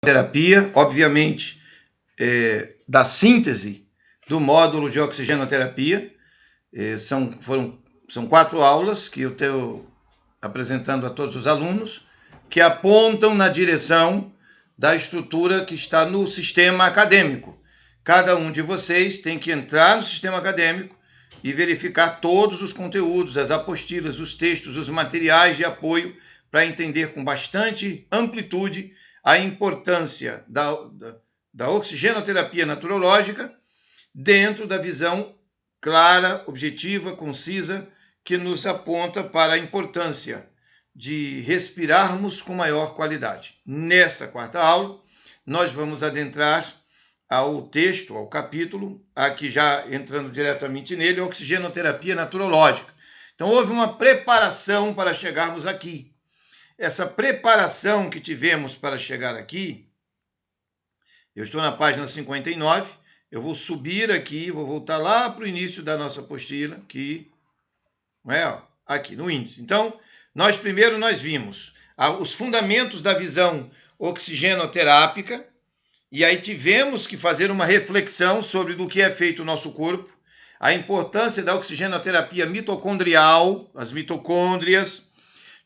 terapia, obviamente, da síntese do módulo de oxigenoterapia. São 4 aulas que eu estou apresentando a todos os alunos, que apontam na direção da estrutura que está no sistema acadêmico. Cada um de vocês tem que entrar no sistema acadêmico e verificar todos os conteúdos, as apostilas, os textos, os materiais de apoio, para entender com bastante amplitude a importância da oxigenoterapia naturológica dentro da visão clara, objetiva, concisa, que nos aponta para a importância de respirarmos com maior qualidade. Nesta 4ª aula, nós vamos adentrar ao texto, ao capítulo, aqui já entrando diretamente nele, oxigenoterapia naturológica. Então, houve uma preparação para chegarmos aqui. Essa preparação que tivemos para chegar aqui, eu estou na página 59, eu vou subir aqui, vou voltar lá para o início da nossa apostila, aqui no índice. Então, nós vimos os fundamentos da visão oxigenoterápica, e aí tivemos que fazer uma reflexão sobre do que é feito o nosso corpo, a importância da oxigenoterapia mitocondrial, as mitocôndrias.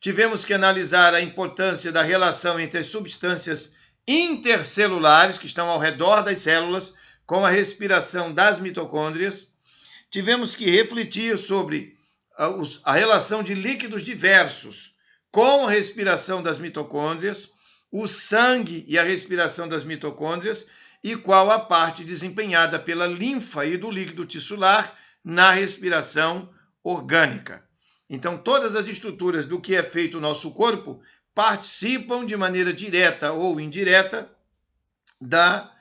Tivemos que analisar a importância da relação entre as substâncias intercelulares que estão ao redor das células com a respiração das mitocôndrias. Tivemos que refletir sobre a relação de líquidos diversos com a respiração das mitocôndrias, o sangue e a respiração das mitocôndrias, e qual a parte desempenhada pela linfa e do líquido tissular na respiração orgânica. Então, todas as estruturas do que é feito o nosso corpo participam de maneira direta ou indireta da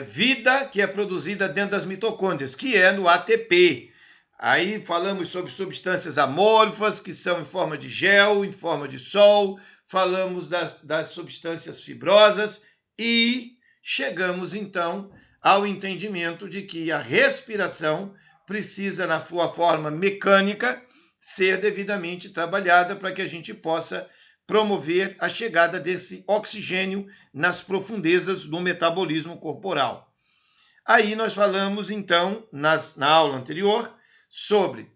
vida que é produzida dentro das mitocôndrias, que é no ATP. Aí falamos sobre substâncias amorfas, que são em forma de gel, em forma de sol, falamos das substâncias fibrosas e chegamos, então, ao entendimento de que a respiração precisa, na sua forma mecânica, ser devidamente trabalhada para que a gente possa promover a chegada desse oxigênio nas profundezas do metabolismo corporal. Aí nós falamos, então, na aula anterior, sobre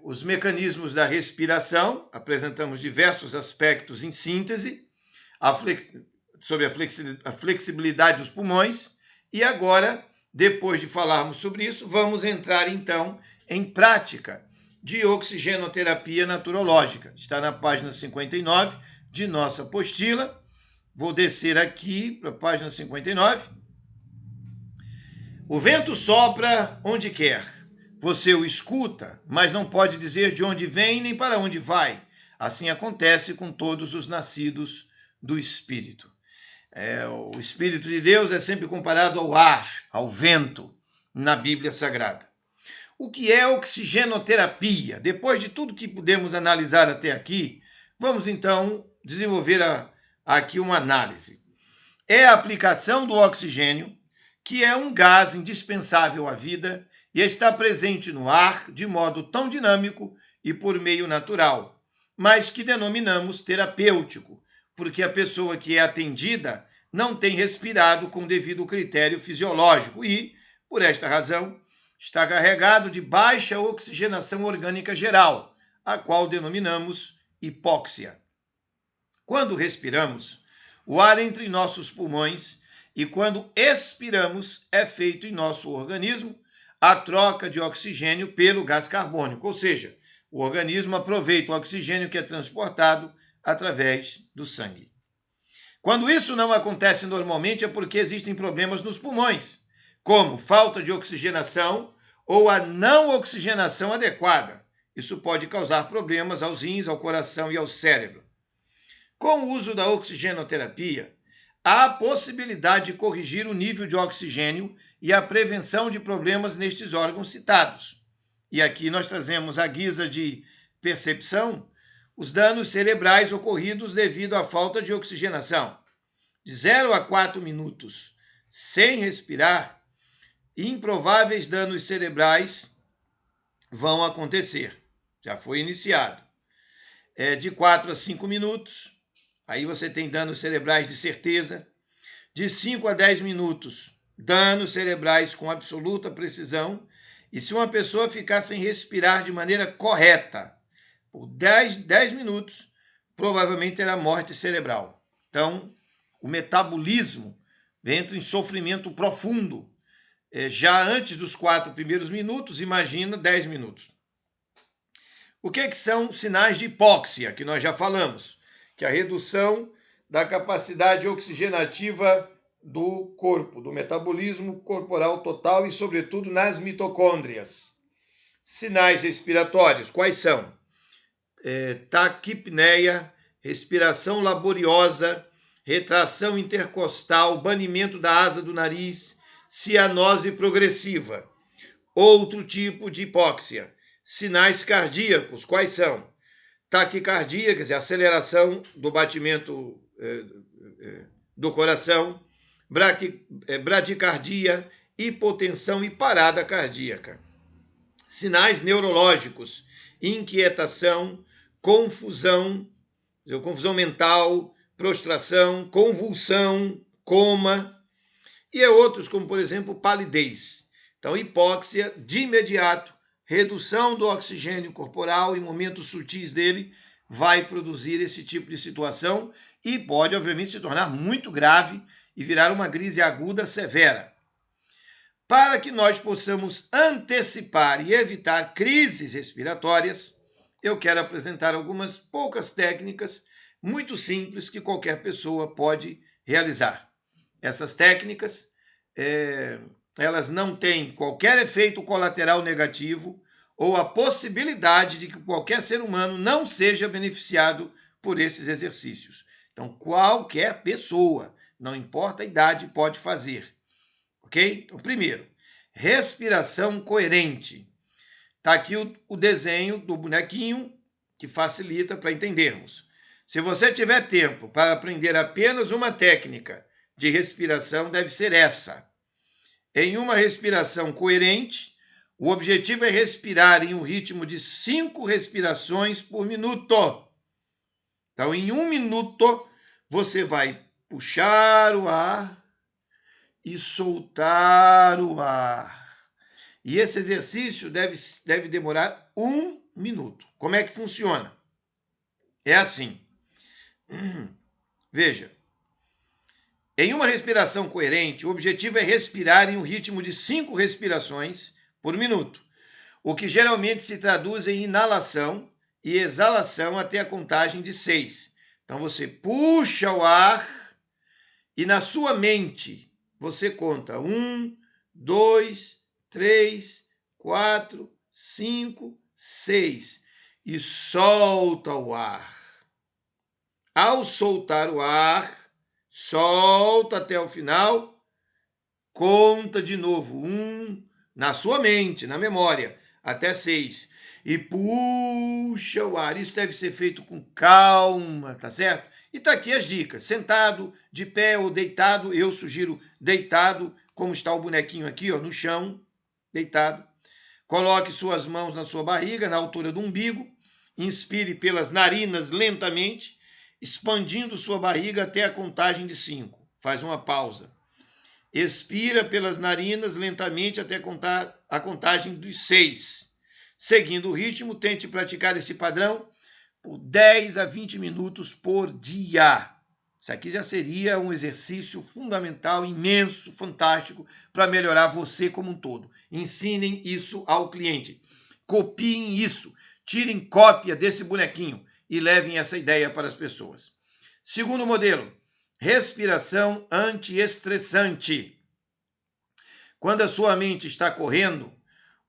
os mecanismos da respiração, apresentamos diversos aspectos em síntese, sobre a flexibilidade dos pulmões, e agora, depois de falarmos sobre isso, vamos entrar, então, em prática de oxigenoterapia naturológica. Está na página 59 de nossa apostila. Vou descer aqui para a página 59. O vento sopra onde quer. Você o escuta, mas não pode dizer de onde vem nem para onde vai. Assim acontece com todos os nascidos do Espírito. O Espírito de Deus é sempre comparado ao ar, ao vento, na Bíblia Sagrada. O que é oxigenoterapia? Depois de tudo que pudemos analisar até aqui, vamos então desenvolver aqui uma análise. É a aplicação do oxigênio, que é um gás indispensável à vida e está presente no ar de modo tão dinâmico e por meio natural, mas que denominamos terapêutico, porque a pessoa que é atendida não tem respirado com devido critério fisiológico e, por esta razão, está carregado de baixa oxigenação orgânica geral, a qual denominamos hipóxia. Quando respiramos, o ar entra em nossos pulmões e quando expiramos, é feito em nosso organismo a troca de oxigênio pelo gás carbônico, ou seja, o organismo aproveita o oxigênio que é transportado através do sangue. Quando isso não acontece normalmente é porque existem problemas nos pulmões, como falta de oxigenação ou a não oxigenação adequada. Isso pode causar problemas aos rins, ao coração e ao cérebro. Com o uso da oxigenoterapia, há a possibilidade de corrigir o nível de oxigênio e a prevenção de problemas nestes órgãos citados. E aqui nós trazemos à guisa de percepção os danos cerebrais ocorridos devido à falta de oxigenação. De 0 a 4 minutos sem respirar, improváveis danos cerebrais vão acontecer. Já foi iniciado. De 4 a 5 minutos, aí você tem danos cerebrais de certeza. de 5 a 10 minutos, danos cerebrais com absoluta precisão, e se uma pessoa ficar sem respirar de maneira correta por 10 minutos, provavelmente terá morte cerebral. Então, o metabolismo entra em sofrimento profundo. Já antes dos 4 primeiros minutos, imagina 10 minutos. O que são sinais de hipóxia, que nós já falamos? Que é a redução da capacidade oxigenativa do corpo, do metabolismo corporal total e, sobretudo, nas mitocôndrias. Sinais respiratórios, quais são? Taquipneia, respiração laboriosa, retração intercostal, banimento da asa do nariz, cianose progressiva. Outro tipo de hipóxia. Sinais cardíacos, quais são? Taquicardia, quer dizer, aceleração do batimento do coração, bradicardia, hipotensão e parada cardíaca. Sinais neurológicos, inquietação, confusão mental, prostração, convulsão, coma, e outros, como, por exemplo, palidez. Então, hipóxia, de imediato, redução do oxigênio corporal em momentos sutis dele, vai produzir esse tipo de situação e pode, obviamente, se tornar muito grave e virar uma crise aguda severa. Para que nós possamos antecipar e evitar crises respiratórias, eu quero apresentar algumas poucas técnicas muito simples que qualquer pessoa pode realizar. Essas técnicas, elas não têm qualquer efeito colateral negativo ou a possibilidade de que qualquer ser humano não seja beneficiado por esses exercícios. Então, qualquer pessoa, não importa a idade, pode fazer. Ok? Então, primeiro, respiração coerente. Está aqui o desenho do bonequinho, que facilita para entendermos. Se você tiver tempo para aprender apenas uma técnica de respiração, deve ser essa. Em uma respiração coerente, o objetivo é respirar em um ritmo de 5 respirações por minuto. Então, em 1 minuto, você vai puxar o ar e soltar o ar. E esse exercício deve demorar 1 minuto. Como é que funciona? É assim. Veja. Em uma respiração coerente, o objetivo é respirar em um ritmo de 5 respirações por minuto, o que geralmente se traduz em inalação e exalação até a contagem de 6. Então você puxa o ar e na sua mente você conta 1, 2, 3, 4, 5, 6 e solta o ar. Ao soltar o ar, solta até o final, conta de novo 1 na sua mente, na memória, até 6 e puxa o ar. Isso deve ser feito com calma, tá certo? E tá aqui as dicas. Sentado, de pé ou deitado, eu sugiro deitado, como está o bonequinho aqui, ó, no chão, deitado. Coloque suas mãos na sua barriga, na altura do umbigo. Inspire pelas narinas lentamente, expandindo sua barriga até a contagem de 5. Faz uma pausa. Expira pelas narinas lentamente até a contagem dos 6. Seguindo o ritmo, tente praticar esse padrão por 10 a 20 minutos por dia. Isso aqui já seria um exercício fundamental, imenso, fantástico, para melhorar você como um todo. Ensinem isso ao cliente. Copiem isso. Tirem cópia desse bonequinho e levem essa ideia para as pessoas. Segundo modelo, respiração antiestressante. Quando a sua mente está correndo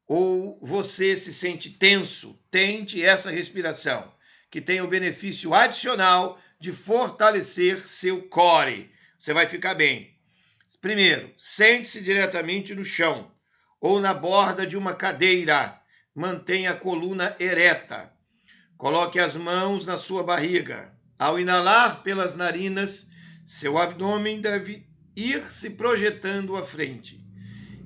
ou você se sente tenso, tente essa respiração, que tem o benefício adicional de fortalecer seu core. Você vai ficar bem. Primeiro, sente-se diretamente no chão ou na borda de uma cadeira. Mantenha a coluna ereta. Coloque as mãos na sua barriga. Ao inalar pelas narinas, seu abdômen deve ir se projetando à frente.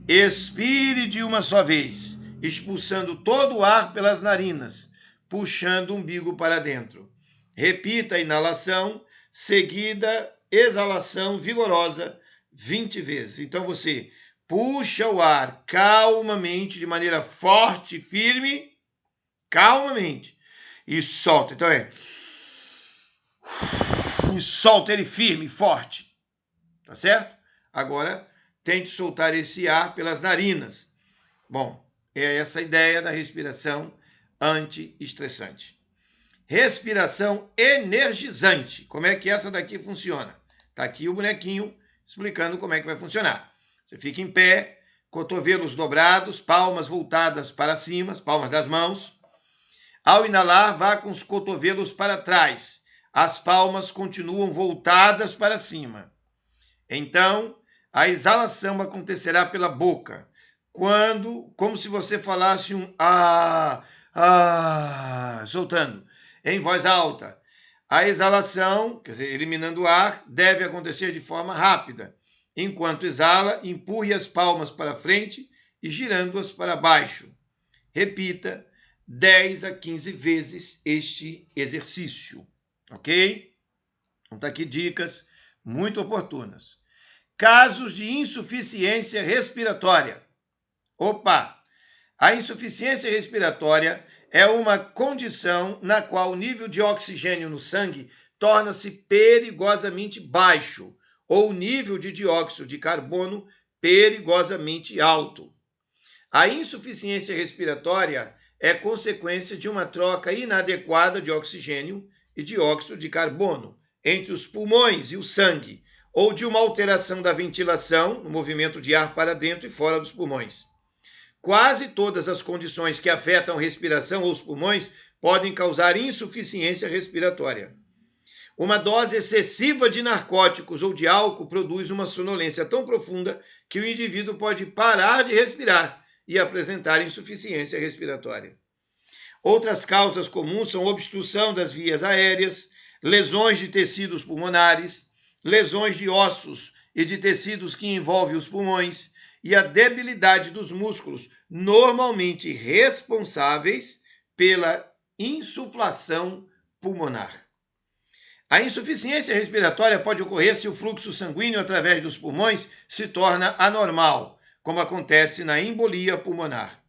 Expire de uma só vez, expulsando todo o ar pelas narinas, puxando o umbigo para dentro. Repita a inalação, seguida exalação vigorosa 20 vezes. Então você puxa o ar calmamente, de maneira forte e firme, calmamente, e solta. Então e solta ele firme, forte, tá certo? Agora tente soltar esse ar pelas narinas. Bom, é essa a ideia da respiração anti-estressante. Respiração energizante. Como é que essa daqui funciona? Tá aqui o bonequinho explicando como é que vai funcionar. Você fica em pé, cotovelos dobrados, palmas voltadas para cima, as palmas das mãos. Ao inalar, vá com os cotovelos para trás. As palmas continuam voltadas para cima. Então, a exalação acontecerá pela boca, como se você falasse um soltando, em voz alta. A exalação, quer dizer, eliminando o ar, deve acontecer de forma rápida. Enquanto exala, empurre as palmas para frente e girando-as para baixo. Repita 10 a 15 vezes este exercício, ok? Então tá aqui dicas muito oportunas. Casos de insuficiência respiratória. Opa! A insuficiência respiratória é uma condição na qual o nível de oxigênio no sangue torna-se perigosamente baixo ou o nível de dióxido de carbono perigosamente alto. A insuficiência respiratória é consequência de uma troca inadequada de oxigênio e dióxido de carbono entre os pulmões e o sangue, ou de uma alteração da ventilação, no movimento de ar para dentro e fora dos pulmões. Quase todas as condições que afetam a respiração ou os pulmões podem causar insuficiência respiratória. Uma dose excessiva de narcóticos ou de álcool produz uma sonolência tão profunda que o indivíduo pode parar de respirar e apresentar insuficiência respiratória. Outras causas comuns são obstrução das vias aéreas, lesões de tecidos pulmonares, lesões de ossos e de tecidos que envolvem os pulmões e a debilidade dos músculos, normalmente responsáveis pela insuflação pulmonar. A insuficiência respiratória pode ocorrer se o fluxo sanguíneo através dos pulmões se torna anormal, como acontece na embolia pulmonar.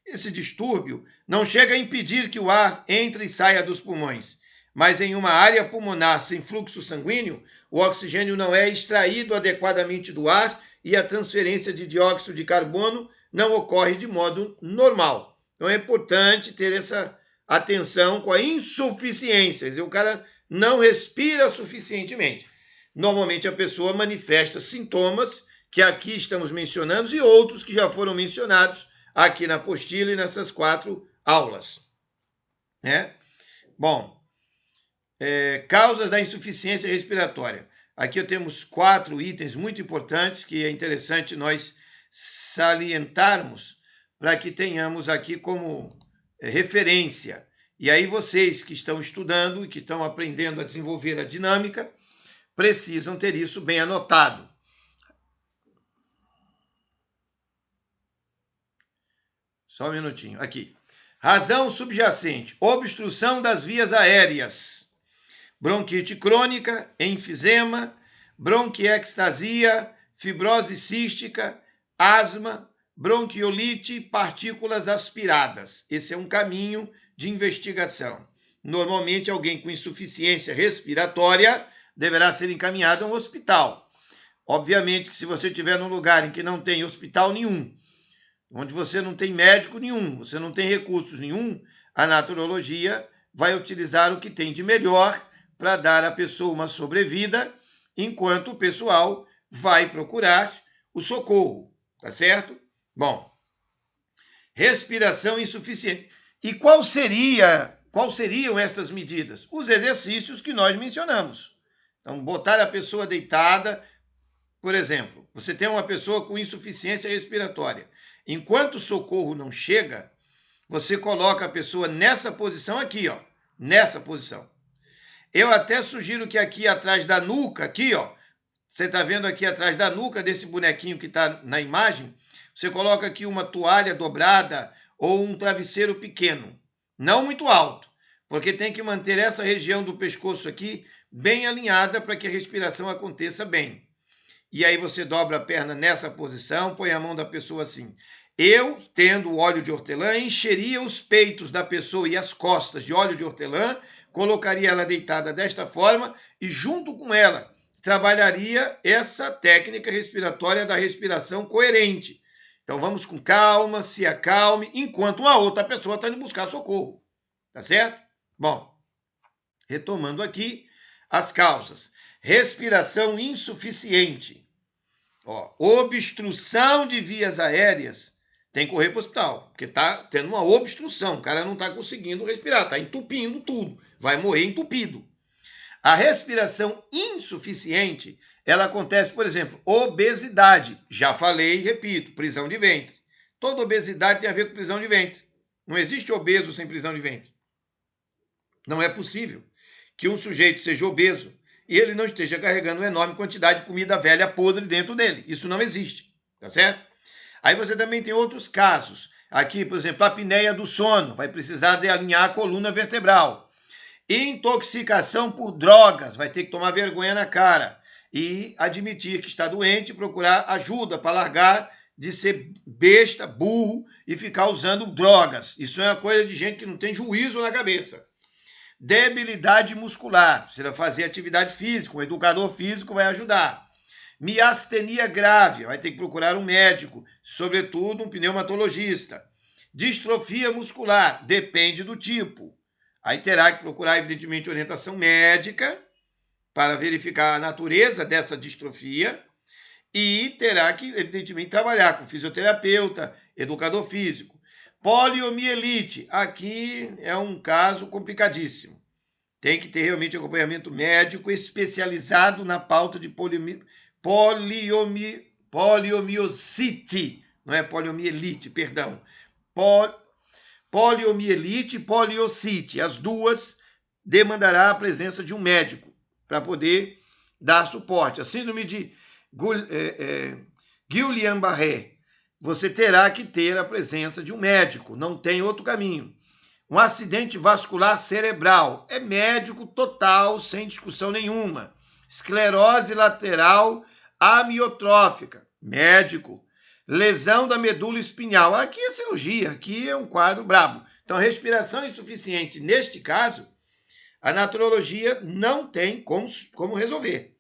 Esse distúrbio não chega a impedir que o ar entre e saia dos pulmões, mas em uma área pulmonar sem fluxo sanguíneo, o oxigênio não é extraído adequadamente do ar e a transferência de dióxido de carbono não ocorre de modo normal. Então é importante ter essa atenção com a insuficiência, quer dizer, o cara não respira suficientemente. Normalmente a pessoa manifesta sintomas que aqui estamos mencionando e outros que já foram mencionados aqui na apostila e nessas 4 aulas. Bom, causas da insuficiência respiratória. Aqui temos 4 itens muito importantes que é interessante nós salientarmos para que tenhamos aqui como referência. E aí vocês que estão estudando e que estão aprendendo a desenvolver a dinâmica precisam ter isso bem anotado. Só um minutinho. Aqui. Razão subjacente: obstrução das vias aéreas. Bronquite crônica, enfisema, bronquiectasia, fibrose cística, asma, bronquiolite, partículas aspiradas. Esse é um caminho de investigação. Normalmente, alguém com insuficiência respiratória deverá ser encaminhado a um hospital. Obviamente que se você estiver num lugar em que não tem hospital nenhum, onde você não tem médico nenhum, você não tem recursos nenhum, a naturologia vai utilizar o que tem de melhor para dar à pessoa uma sobrevida, enquanto o pessoal vai procurar o socorro, tá certo? Bom, respiração insuficiente. E quais seriam estas medidas? Os exercícios que nós mencionamos. Então, botar a pessoa deitada, por exemplo, você tem uma pessoa com insuficiência respiratória. Enquanto o socorro não chega, você coloca a pessoa nessa posição aqui, ó, nessa posição. Eu até sugiro que aqui atrás da nuca, aqui, ó, você está vendo aqui atrás da nuca desse bonequinho que está na imagem, você coloca aqui uma toalha dobrada ou um travesseiro pequeno, não muito alto, porque tem que manter essa região do pescoço aqui bem alinhada para que a respiração aconteça bem. e aí você dobra a perna nessa posição, põe a mão da pessoa assim. Eu, tendo o óleo de hortelã, encheria os peitos da pessoa e as costas de óleo de hortelã, colocaria ela deitada desta forma e junto com ela trabalharia essa técnica respiratória da respiração coerente. Então vamos com calma, se acalme, enquanto a outra pessoa está indo buscar socorro. Tá certo? Bom, retomando aqui as causas. Respiração insuficiente. Ó, obstrução de vias aéreas. Tem que correr para o hospital, porque está tendo uma obstrução. O cara não está conseguindo respirar, está entupindo tudo. Vai morrer entupido. A respiração insuficiente, ela acontece, por exemplo, obesidade. Já falei e repito, prisão de ventre. Toda obesidade tem a ver com prisão de ventre. Não existe obeso sem prisão de ventre. Não é possível que um sujeito seja obeso e ele não esteja carregando uma enorme quantidade de comida velha podre dentro dele. Isso não existe, tá certo? Aí você também tem outros casos. Aqui, por exemplo, a apneia do sono. Vai precisar de alinhar a coluna vertebral. Intoxicação por drogas, vai ter que tomar vergonha na cara e admitir que está doente e procurar ajuda para largar de ser besta, burro e ficar usando drogas. Isso é uma coisa de gente que não tem juízo na cabeça. Debilidade muscular, precisa fazer atividade física, um educador físico vai ajudar. Miastenia grave, vai ter que procurar um médico, sobretudo um pneumatologista. Distrofia muscular, depende do tipo. Aí terá que procurar, evidentemente, orientação médica para verificar a natureza dessa distrofia e terá que, evidentemente, trabalhar com fisioterapeuta, educador físico. Poliomielite, aqui é um caso complicadíssimo. Tem que ter realmente acompanhamento médico especializado na pauta de poliomielite, não é poliomielite, perdão. Poliomielite e poliocite, as duas demandará a presença de um médico para poder dar suporte. A síndrome de Guillain-Barré, você terá que ter a presença de um médico, não tem outro caminho. Um acidente vascular cerebral, é médico total, sem discussão nenhuma. Esclerose lateral amiotrófica, médico. Lesão da medula espinhal. Aqui é cirurgia, aqui é um quadro brabo. Então, respiração insuficiente, neste caso, a naturologia não tem como resolver.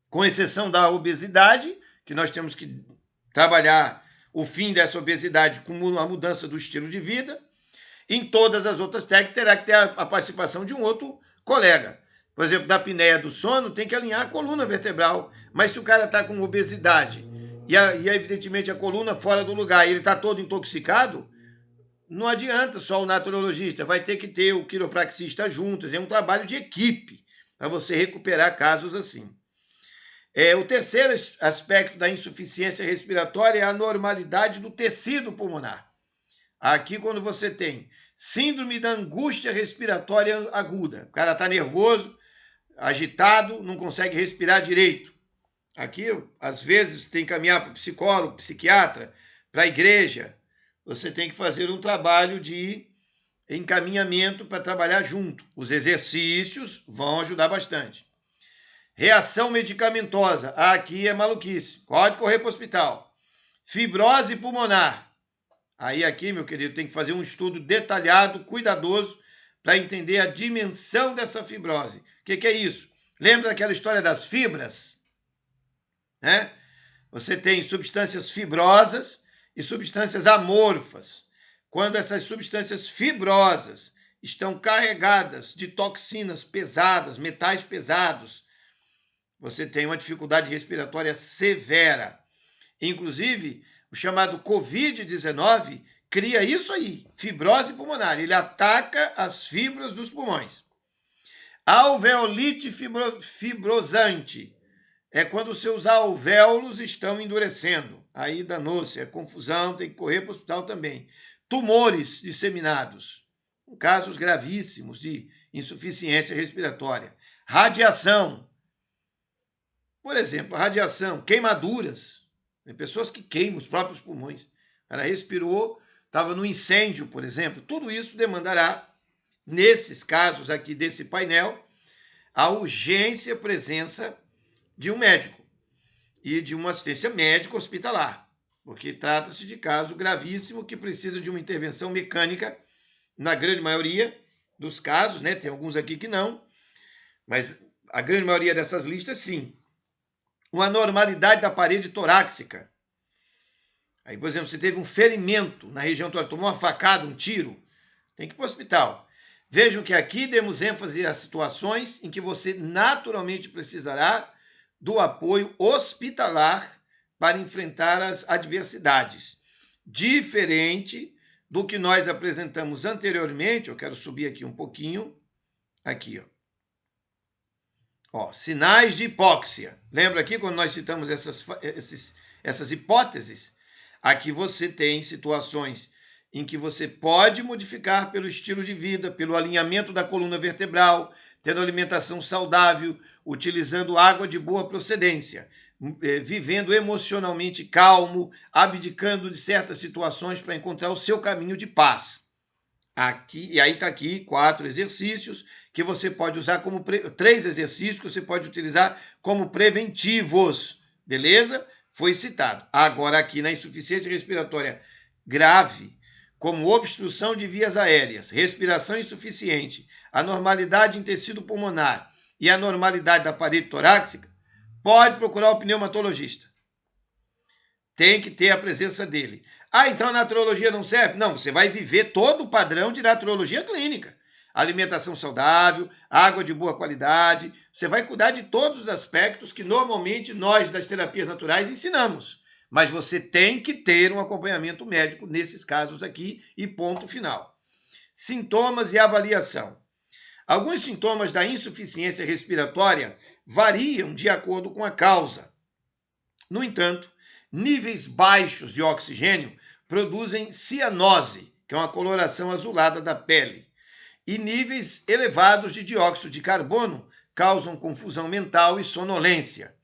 Com exceção da obesidade, que nós temos que trabalhar o fim dessa obesidade com a mudança do estilo de vida. Em todas as outras técnicas, terá que ter a participação de um outro colega. Por exemplo, da apneia do sono, tem que alinhar a coluna vertebral. Mas se o cara está com obesidade e evidentemente a coluna fora do lugar e ele está todo intoxicado, não adianta só o naturologista, vai ter que ter o quiropraxista juntos, é um trabalho de equipe para você recuperar casos assim. O terceiro aspecto da insuficiência respiratória é a anormalidade do tecido pulmonar. Aqui, quando você tem síndrome da angústia respiratória aguda, o cara está nervoso, agitado, não consegue respirar direito. Aqui, às vezes, tem que caminhar para o psicólogo, psiquiatra, para a igreja. Você tem que fazer um trabalho de encaminhamento para trabalhar junto. Os exercícios vão ajudar bastante. Reação medicamentosa. Aqui é maluquice. Pode correr para o hospital. Fibrose pulmonar. Aí aqui, meu querido, tem que fazer um estudo detalhado, cuidadoso, para entender a dimensão dessa fibrose. O que é isso? Lembra daquela história das fibras? Você tem substâncias fibrosas e substâncias amorfas. Quando essas substâncias fibrosas estão carregadas de toxinas pesadas, metais pesados, você tem uma dificuldade respiratória severa. Inclusive, o chamado Covid-19 cria isso aí, fibrose pulmonar. Ele ataca as fibras dos pulmões. Alveolite fibrosante é quando os seus alvéolos estão endurecendo. Aí danou-se, é confusão, tem que correr para o hospital também. Tumores disseminados, casos gravíssimos de insuficiência respiratória. Radiação, por exemplo, radiação, queimaduras. Tem pessoas que queimam os próprios pulmões. Ela respirou, estava no incêndio, por exemplo. Tudo isso demandará, nesses casos aqui desse painel, a urgência, presença de um médico. e de uma assistência médica hospitalar, porque trata-se de caso gravíssimo que precisa de uma intervenção mecânica, na grande maioria dos casos, né? Tem alguns aqui que não, mas a grande maioria dessas listas, sim. Uma anormalidade da parede torácica. Aí, por exemplo, você teve um ferimento na região torácica, tomou uma facada, um tiro, tem que ir para o hospital. Vejam que aqui demos ênfase às situações em que você naturalmente precisará do apoio hospitalar para enfrentar as adversidades. Diferente do que nós apresentamos anteriormente, eu quero subir aqui um pouquinho, aqui, ó, sinais de hipóxia. Lembra aqui quando nós citamos essas hipóteses? Aqui você tem situações em que você pode modificar pelo estilo de vida, pelo alinhamento da coluna vertebral, tendo alimentação saudável, utilizando água de boa procedência, vivendo emocionalmente calmo, abdicando de certas situações para encontrar o seu caminho de paz. Aqui, e aí está aqui 4 exercícios que você pode usar como 3 exercícios que você pode utilizar como preventivos, beleza? Foi citado. Agora aqui na insuficiência respiratória grave, como obstrução de vias aéreas, respiração insuficiente, anormalidade em tecido pulmonar e anormalidade da parede torácica, pode procurar o pneumatologista. Tem que ter a presença dele. Ah, então a naturologia não serve? Não, você vai viver todo o padrão de naturologia clínica. Alimentação saudável, água de boa qualidade. Você vai cuidar de todos os aspectos que normalmente nós das terapias naturais ensinamos. Mas você tem que ter um acompanhamento médico nesses casos aqui e ponto final. Sintomas e avaliação. Alguns sintomas da insuficiência respiratória variam de acordo com a causa. No entanto, níveis baixos de oxigênio produzem cianose, que é uma coloração azulada da pele, e níveis elevados de dióxido de carbono causam confusão mental e sonolência.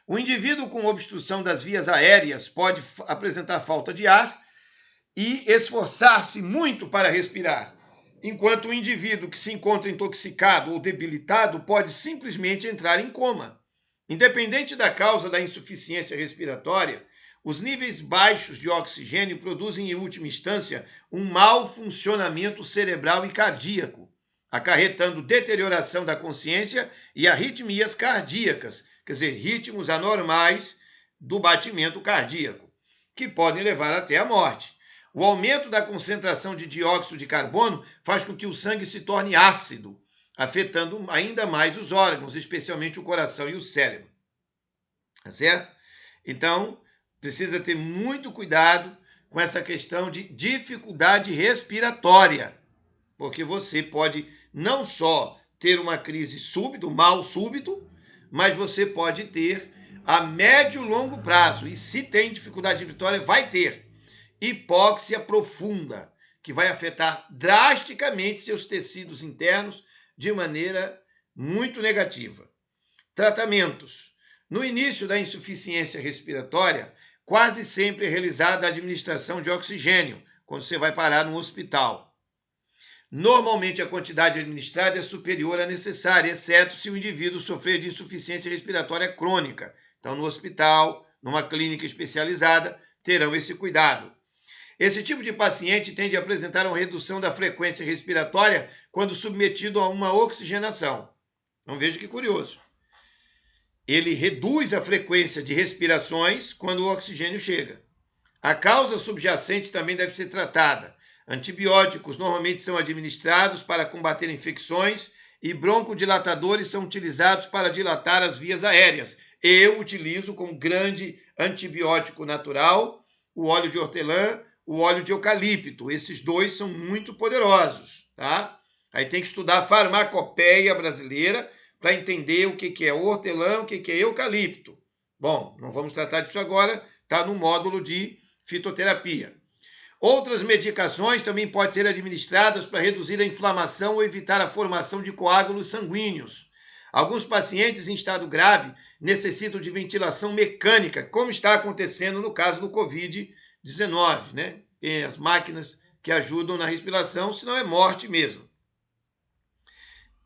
O indivíduo com obstrução das vias aéreas pode apresentar falta de ar e esforçar-se muito para respirar, enquanto o indivíduo que se encontra intoxicado ou debilitado pode simplesmente entrar em coma. Independente da causa da insuficiência respiratória, os níveis baixos de oxigênio produzem, em última instância, um mau funcionamento cerebral e cardíaco, acarretando deterioração da consciência e arritmias cardíacas, quer dizer, ritmos anormais do batimento cardíaco, que podem levar até a morte. O aumento da concentração de dióxido de carbono faz com que o sangue se torne ácido, afetando ainda mais os órgãos, especialmente o coração e o cérebro. Tá certo? Então, precisa ter muito cuidado com essa questão de dificuldade respiratória, porque você pode não só ter uma crise súbita, um mal súbito, mas você pode ter a médio e longo prazo, e se tem dificuldade respiratória, vai ter hipóxia profunda, que vai afetar drasticamente seus tecidos internos de maneira muito negativa. Tratamentos. No início da insuficiência respiratória, quase sempre é realizada a administração de oxigênio, quando você vai parar no hospital. Normalmente a quantidade administrada é superior à necessária, exceto se o indivíduo sofrer de insuficiência respiratória crônica. Então, no hospital, numa clínica especializada, terão esse cuidado. Esse tipo de paciente tende a apresentar uma redução da frequência respiratória quando submetido a uma oxigenação. Então veja que curioso. Ele reduz a frequência de respirações quando o oxigênio chega. A causa subjacente também deve ser tratada. Antibióticos normalmente são administrados para combater infecções e broncodilatadores são utilizados para dilatar as vias aéreas. Eu utilizo como grande antibiótico natural o óleo de hortelã, o óleo de eucalipto. Esses dois são muito poderosos, tá? Aí tem que estudar a farmacopeia brasileira para entender o que é hortelã, o que é eucalipto. Bom, não vamos tratar disso agora, está no módulo de fitoterapia. Outras medicações também podem ser administradas para reduzir a inflamação ou evitar a formação de coágulos sanguíneos. Alguns pacientes em estado grave necessitam de ventilação mecânica, como está acontecendo no caso do Covid-19, né? Tem as máquinas que ajudam na respiração, senão é morte mesmo.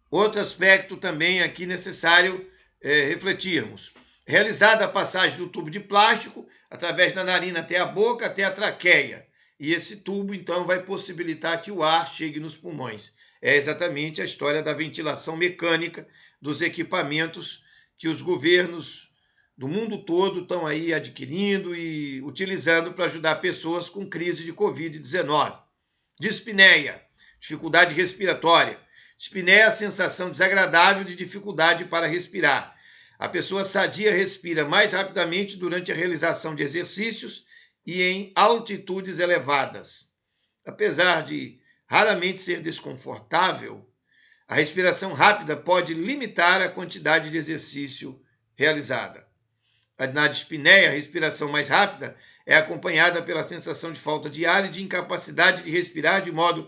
Outro aspecto também aqui necessário refletirmos. realizada a passagem do tubo de plástico através da narina até a boca, até a traqueia. E esse tubo, então, vai possibilitar que o ar chegue nos pulmões. É exatamente a história da ventilação mecânica dos equipamentos que os governos do mundo todo estão aí adquirindo e utilizando para ajudar pessoas com crise de Covid-19. Dispneia, dificuldade respiratória. Dispneia é a sensação desagradável de dificuldade para respirar. A pessoa sadia respira mais rapidamente durante a realização de exercícios e em altitudes elevadas. Apesar de raramente ser desconfortável, a respiração rápida pode limitar a quantidade de exercício realizada. Na dispneia, a respiração mais rápida é acompanhada pela sensação de falta de ar e de incapacidade de respirar de modo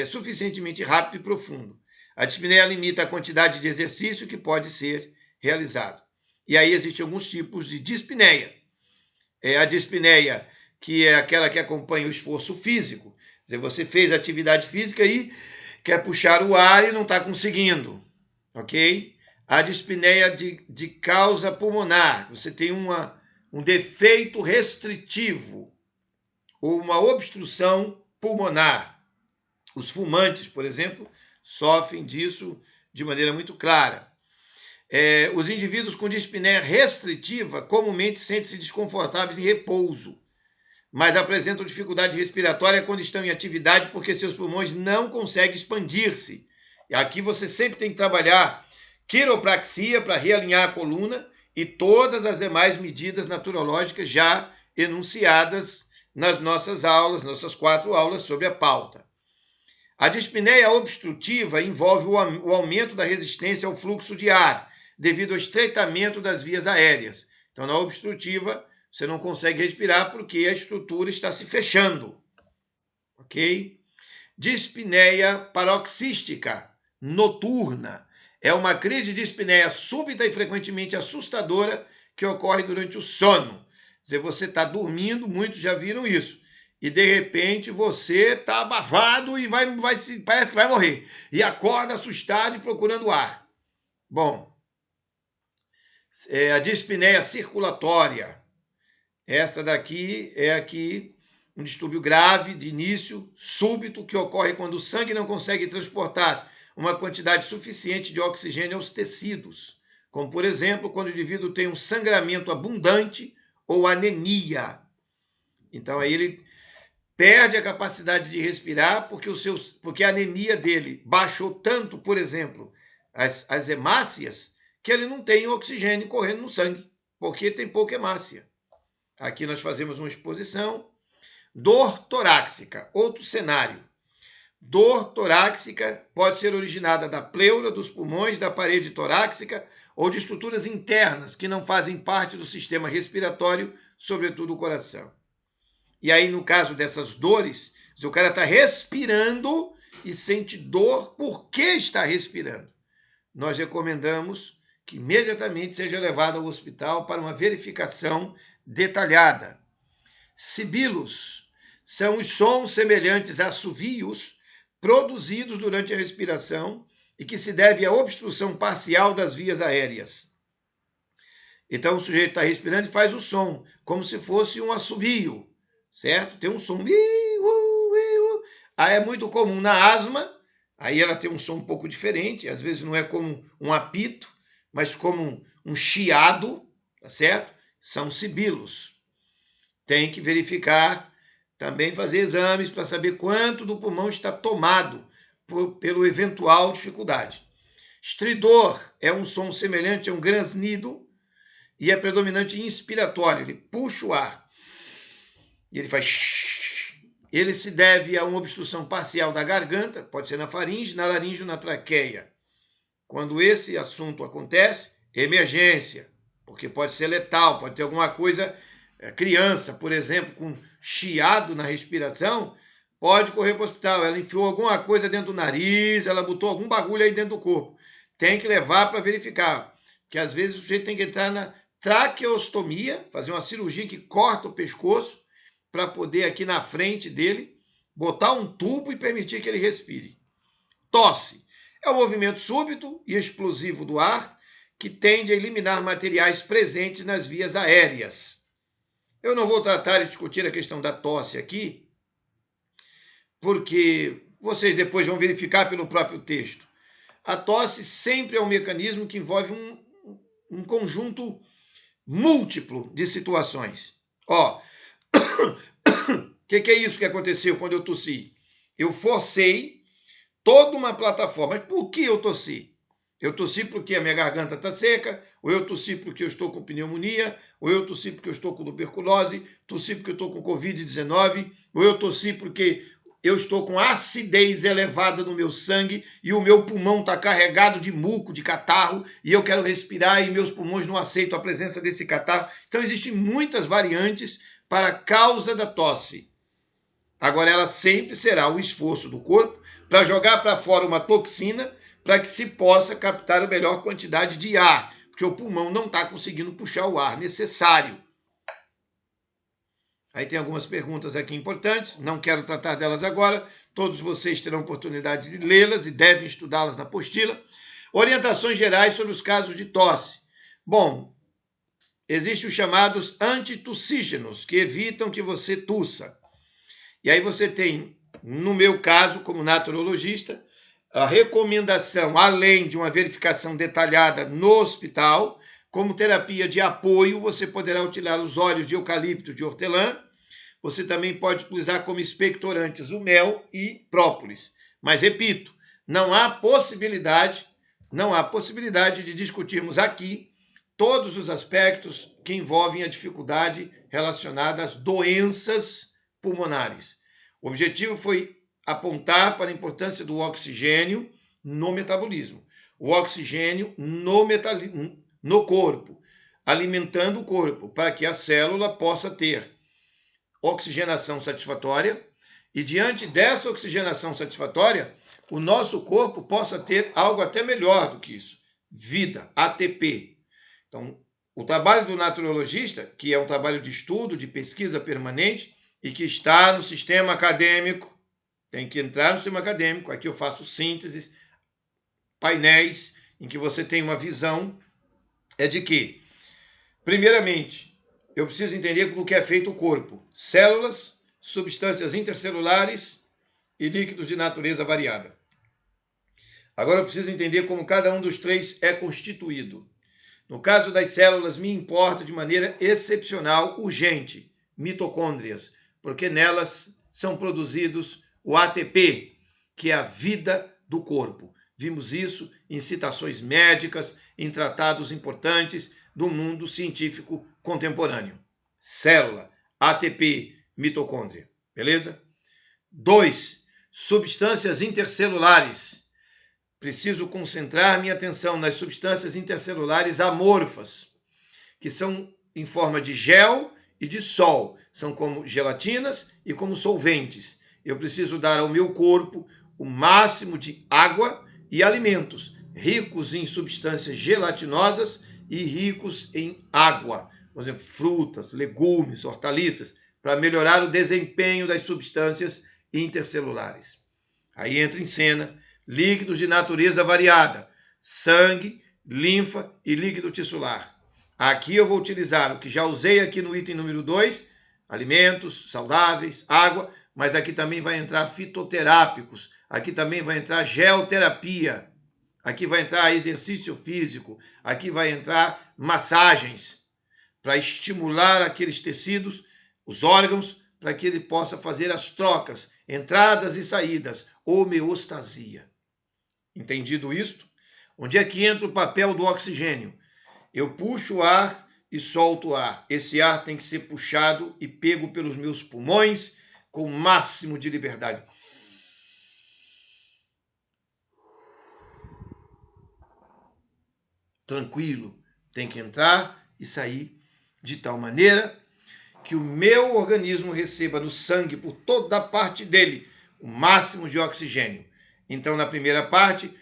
suficientemente rápido e profundo. A dispneia limita a quantidade de exercício que pode ser realizado. E aí existem alguns tipos de dispneia. A dispneia, que é aquela que acompanha o esforço físico. Quer dizer, você fez atividade física e quer puxar o ar e não está conseguindo, ok? A dispneia de causa pulmonar. Você tem um defeito restritivo ou uma obstrução pulmonar. Os fumantes, por exemplo, sofrem disso de maneira muito clara. Os indivíduos com dispneia restritiva comumente sentem-se desconfortáveis em repouso, mas apresentam dificuldade respiratória quando estão em atividade porque seus pulmões não conseguem expandir-se. E aqui você sempre tem que trabalhar quiropraxia para realinhar a coluna e todas as demais medidas naturológicas já enunciadas nas nossas aulas, nossas 4 aulas sobre a pauta. A dispneia obstrutiva envolve o aumento da resistência ao fluxo de ar, devido ao estreitamento das vias aéreas. Então, na obstrutiva, você não consegue respirar porque a estrutura está se fechando. Ok? Dispneia paroxística noturna é uma crise de dispneia súbita e frequentemente assustadora que ocorre durante o sono. Quer dizer, você está dormindo, muitos já viram isso, e de repente você está abafado e parece que vai morrer. E acorda assustado e procurando ar. Bom, a dispneia circulatória. Esta daqui é aqui um distúrbio grave de início súbito que ocorre quando o sangue não consegue transportar uma quantidade suficiente de oxigênio aos tecidos, como, por exemplo, quando o indivíduo tem um sangramento abundante ou anemia. Então, aí ele perde a capacidade de respirar porque a anemia dele baixou tanto, por exemplo, as hemácias, que ele não tem oxigênio correndo no sangue, porque tem pouca hemácia. Aqui nós fazemos uma exposição. Dor torácica, outro cenário. Dor torácica pode ser originada da pleura, dos pulmões, da parede torácica ou de estruturas internas que não fazem parte do sistema respiratório, sobretudo o coração. E aí, no caso dessas dores, o cara está respirando e sente dor porque está respirando. Nós recomendamos que imediatamente seja levado ao hospital para uma verificação detalhada. Sibilos são os sons semelhantes a assovios produzidos durante a respiração e que se deve à obstrução parcial das vias aéreas. Então o sujeito está respirando e faz o som, como se fosse um assovio, certo? Tem um som. Aí é muito comum na asma, aí ela tem um som um pouco diferente, às vezes não é como um apito, mas como um chiado, tá certo? São sibilos. Tem que verificar, também fazer exames para saber quanto do pulmão está tomado pelo eventual dificuldade. Estridor é um som semelhante a um grasnido e é predominante inspiratório. Ele puxa o ar e ele faz. Ele se deve a uma obstrução parcial da garganta, pode ser na faringe, na laringe ou na traqueia. Quando esse assunto acontece, emergência, porque pode ser letal, pode ter alguma coisa. Criança, por exemplo, com chiado na respiração, pode correr para o hospital. Ela enfiou alguma coisa dentro do nariz, ela botou algum bagulho aí dentro do corpo. Tem que levar para verificar, porque às vezes o sujeito tem que entrar na traqueostomia, fazer uma cirurgia que corta o pescoço, para poder aqui na frente dele botar um tubo e permitir que ele respire. Tosse é o movimento súbito e explosivo do ar que tende a eliminar materiais presentes nas vias aéreas. Eu não vou tratar e discutir a questão da tosse aqui, porque vocês depois vão verificar pelo próprio texto. A tosse sempre é um mecanismo que envolve um conjunto múltiplo de situações. Ó, o que é isso que aconteceu quando eu tossi? Eu forcei toda uma plataforma. Mas por que eu tossi? Eu tossi porque a minha garganta está seca, ou eu tossi porque eu estou com pneumonia, ou eu tossi porque eu estou com tuberculose, tossi porque eu estou com Covid-19, ou eu tossi porque eu estou com acidez elevada no meu sangue e o meu pulmão está carregado de muco, de catarro, e eu quero respirar e meus pulmões não aceitam a presença desse catarro. Então, existem muitas variantes para a causa da tosse. Agora, ela sempre será o esforço do corpo para jogar para fora uma toxina para que se possa captar a melhor quantidade de ar, porque o pulmão não está conseguindo puxar o ar necessário. Aí tem algumas perguntas aqui importantes, não quero tratar delas agora, todos vocês terão oportunidade de lê-las e devem estudá-las na apostila. Orientações gerais sobre os casos de tosse. Bom, existem os chamados antitussígenos, que evitam que você tussa. E aí você tem, no meu caso, como naturologista, a recomendação, além de uma verificação detalhada no hospital, como terapia de apoio, você poderá utilizar os óleos de eucalipto, de hortelã. Você também pode utilizar como expectorantes o mel e própolis. Mas, repito, não há possibilidade de discutirmos aqui todos os aspectos que envolvem a dificuldade relacionada às doenças pulmonares. O objetivo foi apontar para a importância do oxigênio no metabolismo. O oxigênio no corpo, alimentando o corpo, para que a célula possa ter oxigenação satisfatória e, diante dessa oxigenação satisfatória, o nosso corpo possa ter algo até melhor do que isso, vida, ATP. Então, o trabalho do naturologista, que é um trabalho de estudo, de pesquisa permanente, e que está no sistema acadêmico, tem que entrar no sistema acadêmico, aqui eu faço sínteses, painéis, em que você tem uma visão, é de que, primeiramente, eu preciso entender do que é feito o corpo, células, substâncias intercelulares e líquidos de natureza variada. Agora eu preciso entender como cada um dos três é constituído. No caso das células, me importa de maneira excepcional, urgente, mitocôndrias, porque nelas são produzidos o ATP, que é a vida do corpo. Vimos isso em citações médicas, em tratados importantes do mundo científico contemporâneo. Célula, ATP, mitocôndria. Beleza? 2. Substâncias intercelulares. Preciso concentrar minha atenção nas substâncias intercelulares amorfas, que são em forma de gel e de sol. São como gelatinas e como solventes. Eu preciso dar ao meu corpo o máximo de água e alimentos, ricos em substâncias gelatinosas e ricos em água. Por exemplo, frutas, legumes, hortaliças, para melhorar o desempenho das substâncias intercelulares. Aí entra em cena líquidos de natureza variada, sangue, linfa e líquido tissular. Aqui eu vou utilizar o que já usei aqui no item número 2, alimentos saudáveis, água, mas aqui também vai entrar fitoterápicos, aqui também vai entrar geoterapia, aqui vai entrar exercício físico, aqui vai entrar massagens, para estimular aqueles tecidos, os órgãos, para que ele possa fazer as trocas, entradas e saídas, homeostasia. Entendido isto? Onde é que entra o papel do oxigênio? Eu puxo o ar e solto o ar. Esse ar tem que ser puxado e pego pelos meus pulmões com o máximo de liberdade. Tranquilo. Tem que entrar e sair de tal maneira que o meu organismo receba no sangue, por toda a parte dele, o máximo de oxigênio. Então, na primeira parte,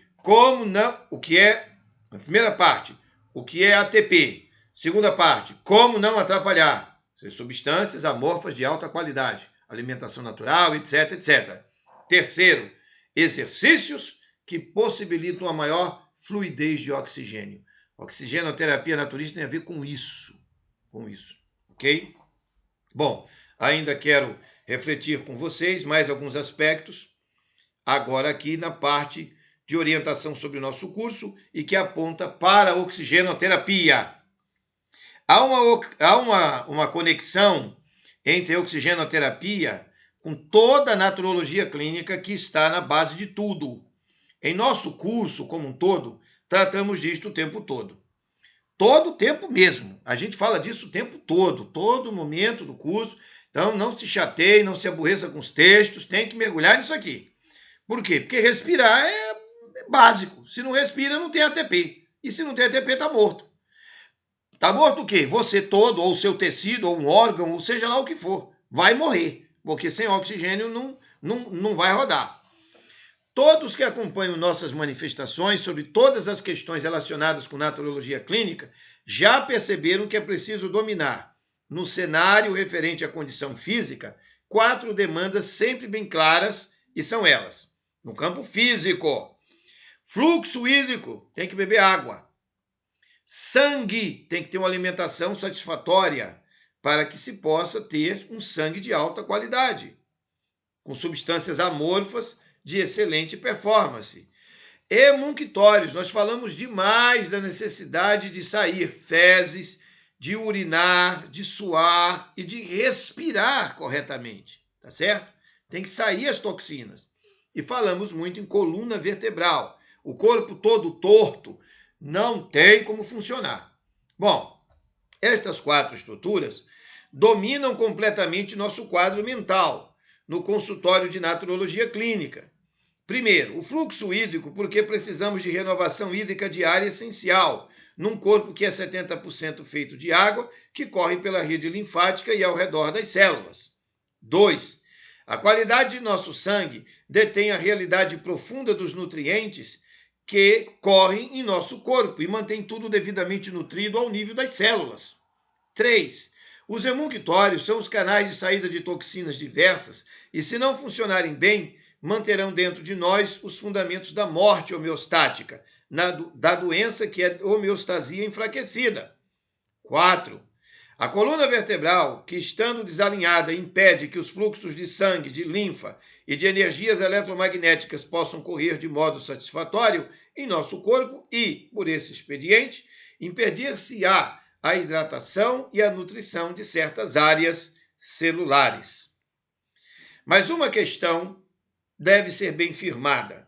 na primeira parte, o que é ATP. Segunda parte, como não atrapalhar. Substâncias amorfas de alta qualidade, alimentação natural, etc, etc. Terceiro, exercícios que possibilitam a maior fluidez de oxigênio. Oxigenoterapia naturista tem a ver com isso, ok? Bom, ainda quero refletir com vocês mais alguns aspectos, agora aqui na parte de orientação sobre o nosso curso e que aponta para a oxigenoterapia. Há uma conexão entre a oxigenoterapia com toda a naturologia clínica que está na base de tudo. Em nosso curso, como um todo, tratamos disto o tempo todo. Todo o tempo mesmo. A gente fala disso o tempo todo momento do curso. Então, não se chateie, não se aborreça com os textos, tem que mergulhar nisso aqui. Por quê? Porque respirar é básico. Se não respira, não tem ATP. E se não tem ATP, está morto. Está morto o quê? Você todo, ou seu tecido, ou um órgão, ou seja lá o que for, vai morrer. Porque sem oxigênio não vai rodar. Todos que acompanham nossas manifestações sobre todas as questões relacionadas com naturologia clínica já perceberam que é preciso dominar, no cenário referente à condição física, 4 demandas sempre bem claras, e são elas. No campo físico, fluxo hídrico, tem que beber água. Sangue, tem que ter uma alimentação satisfatória para que se possa ter um sangue de alta qualidade, com substâncias amorfas de excelente performance. Emunctórios, nós falamos demais da necessidade de sair fezes, de urinar, de suar e de respirar corretamente, tá certo? Tem que sair as toxinas. E falamos muito em coluna vertebral. O corpo todo torto não tem como funcionar. Bom, estas 4 estruturas dominam completamente nosso quadro mental no consultório de naturologia clínica. Primeiro, o fluxo hídrico, porque precisamos de renovação hídrica diária essencial, num corpo que é 70% feito de água, que corre pela rede linfática e ao redor das células. 2. A qualidade de nosso sangue detém a realidade profunda dos nutrientes que correm em nosso corpo e mantém tudo devidamente nutrido ao nível das células. 3. Os emunctórios são os canais de saída de toxinas diversas e, se não funcionarem bem, manterão dentro de nós os fundamentos da morte homeostática, da doença que é homeostasia enfraquecida. 4. A coluna vertebral, que estando desalinhada impede que os fluxos de sangue, de linfa e de energias eletromagnéticas possam correr de modo satisfatório em nosso corpo e, por esse expediente, impedir-se-á a hidratação e a nutrição de certas áreas celulares. Mas uma questão deve ser bem firmada.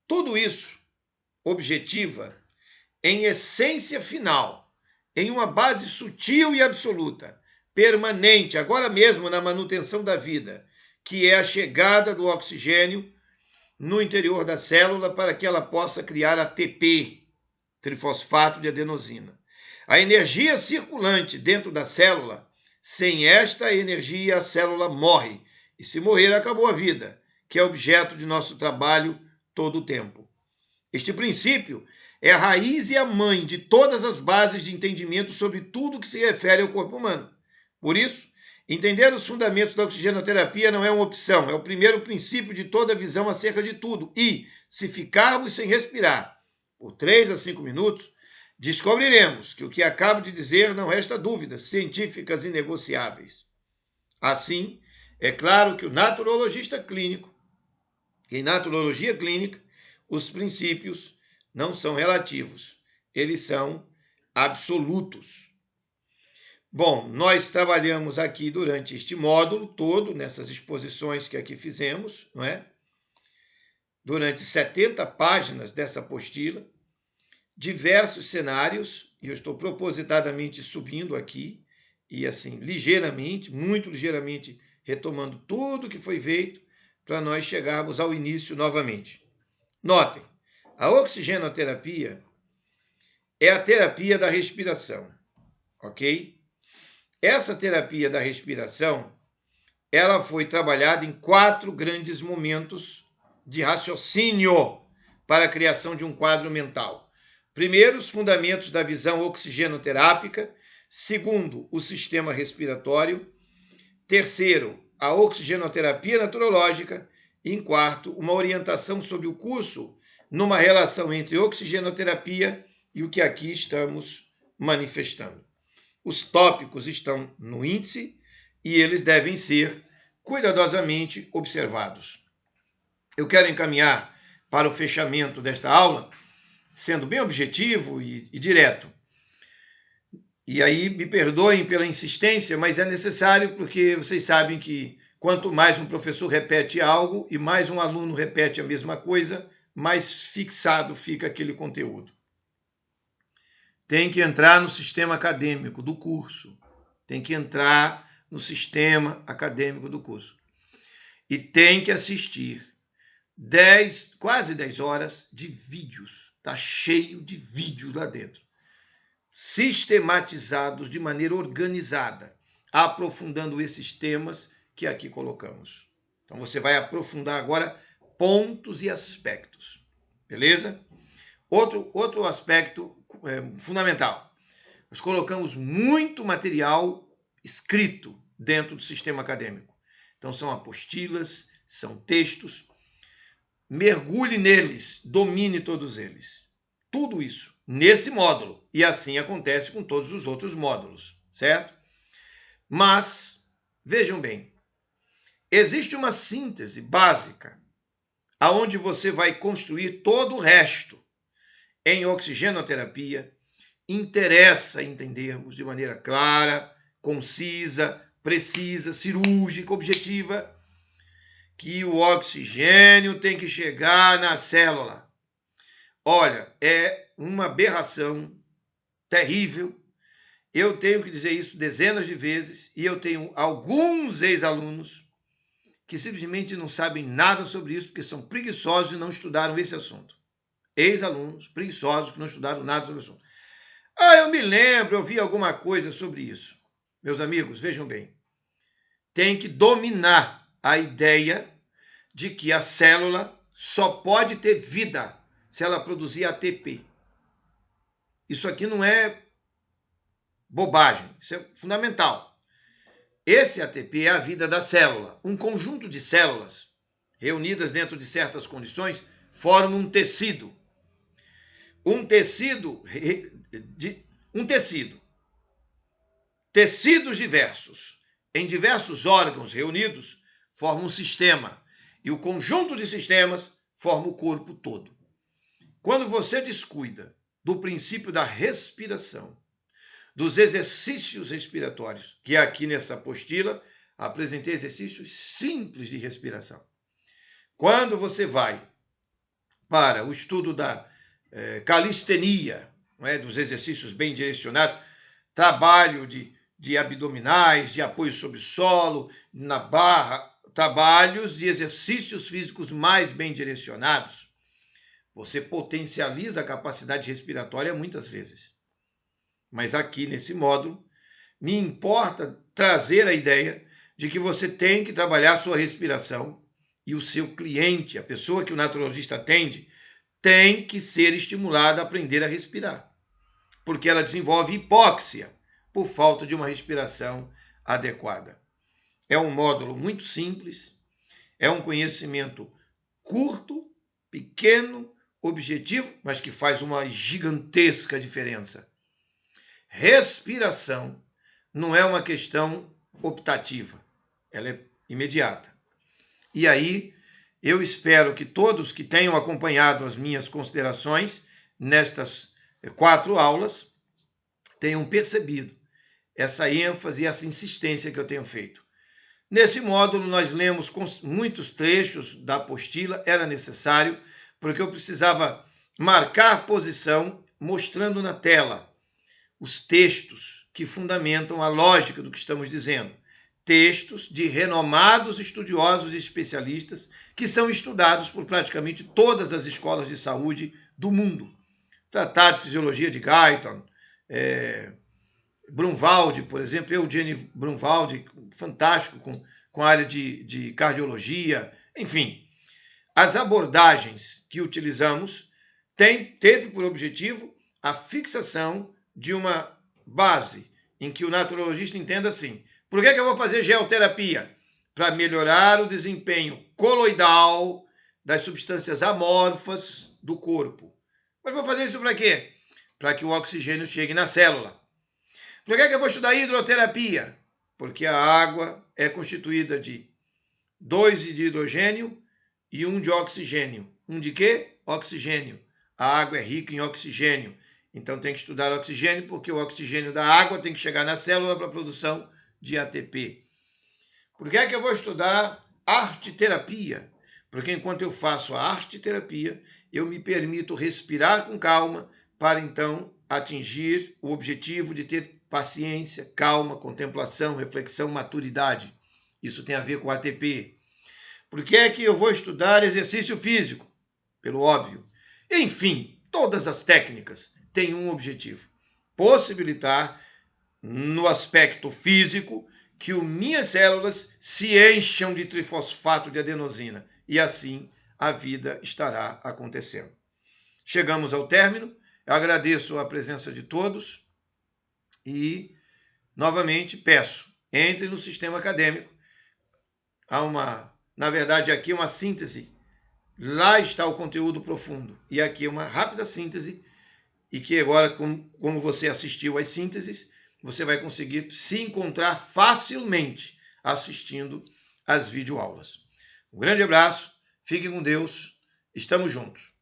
Tudo isso objetiva em essência final, em uma base sutil e absoluta, permanente, agora mesmo na manutenção da vida, que é a chegada do oxigênio no interior da célula para que ela possa criar ATP, trifosfato de adenosina. A energia circulante dentro da célula, sem esta energia a célula morre, e se morrer acabou a vida, que é objeto de nosso trabalho todo o tempo. Este princípio é a raiz e a mãe de todas as bases de entendimento sobre tudo que se refere ao corpo humano. Por isso, entender os fundamentos da oxigenoterapia não é uma opção, é o primeiro princípio de toda a visão acerca de tudo. E, se ficarmos sem respirar por 3 a 5 minutos, descobriremos que o que acabo de dizer não resta dúvidas científicas inegociáveis. Assim, é claro que o naturologista clínico, em naturologia clínica, os princípios não são relativos, eles são absolutos. Bom, nós trabalhamos aqui durante este módulo todo, nessas exposições que aqui fizemos, não é? Durante 70 páginas dessa apostila, diversos cenários, e eu estou propositadamente subindo aqui, e assim, ligeiramente, muito ligeiramente, retomando tudo que foi feito, para nós chegarmos ao início novamente. Notem, a oxigenoterapia é a terapia da respiração, ok? Essa terapia da respiração, ela foi trabalhada em 4 grandes momentos de raciocínio para a criação de um quadro mental. Primeiro, os fundamentos da visão oxigenoterápica. Segundo, o sistema respiratório. Terceiro, a oxigenoterapia naturológica. E, em quarto, uma orientação sobre o curso numa relação entre oxigenoterapia e o que aqui estamos manifestando. Os tópicos estão no índice e eles devem ser cuidadosamente observados. Eu quero encaminhar para o fechamento desta aula, sendo bem objetivo e direto. E aí, me perdoem pela insistência, mas é necessário porque vocês sabem que quanto mais um professor repete algo e mais um aluno repete a mesma coisa, mais fixado fica aquele conteúdo. Tem que entrar no sistema acadêmico do curso. Tem que entrar no sistema acadêmico do curso. E tem que assistir quase 10 horas de vídeos. Está cheio de vídeos lá dentro. Sistematizados de maneira organizada, aprofundando esses temas que aqui colocamos. Então você vai aprofundar agora pontos e aspectos. Beleza? Outro aspecto fundamental. Nós colocamos muito material escrito dentro do sistema acadêmico. Então são apostilas, são textos. Mergulhe neles, domine todos eles. Tudo isso nesse módulo. E assim acontece com todos os outros módulos, certo? Mas, vejam bem, existe uma síntese básica aonde você vai construir todo o resto. Em oxigenoterapia, interessa entendermos de maneira clara, concisa, precisa, cirúrgica, objetiva, que o oxigênio tem que chegar na célula. Olha, é uma aberração terrível. Eu tenho que dizer isso dezenas de vezes e eu tenho alguns ex-alunos que simplesmente não sabem nada sobre isso porque são preguiçosos e não estudaram esse assunto. Ex-alunos preguiçosos que não estudaram nada sobre o assunto. Eu me lembro, eu vi alguma coisa sobre isso. Meus amigos, vejam bem. Tem que dominar a ideia de que a célula só pode ter vida se ela produzir ATP. Isso aqui não é bobagem, isso é fundamental. Esse ATP é a vida da célula. Um conjunto de células reunidas dentro de certas condições formam um tecido. Tecidos diversos, em diversos órgãos reunidos, formam um sistema. E o conjunto de sistemas forma o corpo todo. Quando você descuida do princípio da respiração, dos exercícios respiratórios, que aqui nessa apostila apresentei exercícios simples de respiração. Quando você vai para o estudo da calistenia, dos exercícios bem direcionados, trabalho de abdominais, de apoio sobre solo, na barra, trabalhos de exercícios físicos mais bem direcionados, você potencializa a capacidade respiratória muitas vezes. Mas aqui nesse módulo, me importa trazer a ideia de que você tem que trabalhar a sua respiração e o seu cliente, a pessoa que o naturologista atende, tem que ser estimulada a aprender a respirar, porque ela desenvolve hipóxia por falta de uma respiração adequada. É um módulo muito simples, é um conhecimento curto, pequeno, objetivo, mas que faz uma gigantesca diferença. Respiração não é uma questão optativa, ela é imediata. E aí, eu espero que todos que tenham acompanhado as minhas considerações nestas 4 aulas tenham percebido essa ênfase e essa insistência que eu tenho feito. Nesse módulo, nós lemos muitos trechos da apostila, era necessário, porque eu precisava marcar posição, mostrando na tela os textos que fundamentam a lógica do que estamos dizendo. Textos de renomados estudiosos e especialistas que são estudados por praticamente todas as escolas de saúde do mundo. Tratado de Fisiologia de Guyton, Brunwald, por exemplo, Eugene Brunwald, fantástico, com a área de cardiologia, enfim. As abordagens que utilizamos teve por objetivo a fixação de uma base em que o naturologista entenda assim: por que eu vou fazer geoterapia? Para melhorar o desempenho coloidal das substâncias amorfas do corpo. Mas vou fazer isso para quê? para que o oxigênio chegue na célula. Por que eu vou estudar hidroterapia? Porque a água é constituída de 2 de hidrogênio e 1 de oxigênio. 1 de quê? Oxigênio. A água é rica em oxigênio. Então tem que estudar oxigênio, porque o oxigênio da água tem que chegar na célula para a produção de ATP. Por que eu vou estudar arte-terapia? Porque enquanto eu faço a arte-terapia, eu me permito respirar com calma para então atingir o objetivo de ter paciência, calma, contemplação, reflexão, maturidade. Isso tem a ver com ATP. Por que eu vou estudar exercício físico? Pelo óbvio. Enfim, todas as técnicas têm um objetivo: possibilitar, no aspecto físico, que minhas células se encham de trifosfato de adenosina e assim a vida estará acontecendo. Chegamos ao término. Eu agradeço a presença de todos e, novamente, peço, entre no sistema acadêmico. Na verdade, aqui uma síntese. Lá está o conteúdo profundo. E aqui uma rápida síntese. E que agora, como você assistiu às sínteses, você vai conseguir se encontrar facilmente assistindo às videoaulas. Um grande abraço, fique com Deus, estamos juntos.